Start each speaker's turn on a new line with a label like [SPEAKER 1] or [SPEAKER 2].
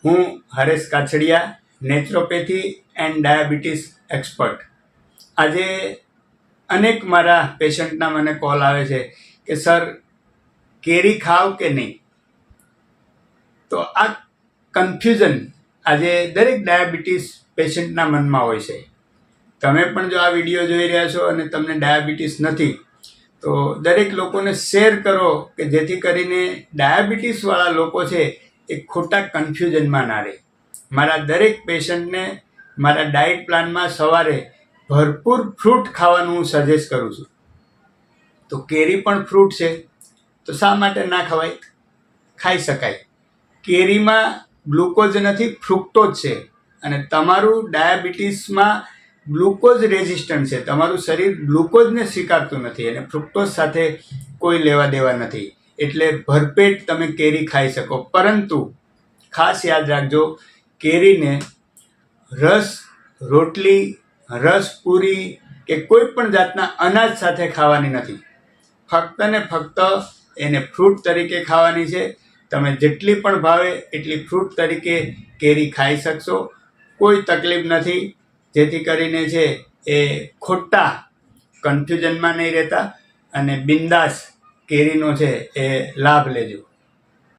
[SPEAKER 1] હું Haresh Kachhadiya, naturopathy and diabetes expert. આજે અનેક મારા પેશન્ટના મને કોલ આવે છે કે સર, કેરી ખાવ કે નહીં. તો આ કન્ફ્યુઝન આજે દરેક ડાયાબિટીસ પેશન્ટના મનમાં હોય છે. તમે પણ જો આ વિડીયો જોઈ રહ્યા છો અને તમને ડાયાબિટીસ નથી, તો દરેક લોકોને શેર કરો કે જેથી કરીને ડાયાબિટીસવાળા લોકો છે એ ખોટા કન્ફ્યુઝનમાં ના રહે. મારા દરેક પેશન્ટને મારા ડાયટ પ્લાનમાં સવારે ભરપૂર ફ્રૂટ ખાવાનું હું સજેસ્ટ કરું છું. તો કેરી પણ ફ્રૂટ છે, તો શા માટે ના ખવાય? ખાઈ શકાય. કેરીમાં ગ્લુકોઝ નથી, ફ્રુક્ટોઝ છે. અને તમારું ડાયાબિટીસમાં ગ્લુકોઝ રેઝિસ્ટન્ટ છે. તમારું શરીર ગ્લુકોઝને સ્વીકારતું નથી અને ફ્રુક્ટોઝ સાથે કોઈ લેવા દેવા નથી. એટલે ભરપેટ તમે કેરી ખાઈ શકો. પરંતુ ખાસ યાદ રાખજો, કેરીને રસ રોટલી, રસ પૂરી કે કોઈ પણ જાતના અનાજ સાથે ખાવાની નથી. ફક્ત ને ફક્ત એને ફ્રૂટ તરીકે ખાવાની છે. તમે જેટલી પણ ભાવે એટલી ફ્રૂટ તરીકે કેરી ખાઈ શકશો. કોઈ તકલીફ નથી. જેથી કરીને છે એ ખોટા કન્ફ્યુઝનમાં નહીં રહેતા અને બિંદાસ કેરીનો છે એ લાભ લેજો.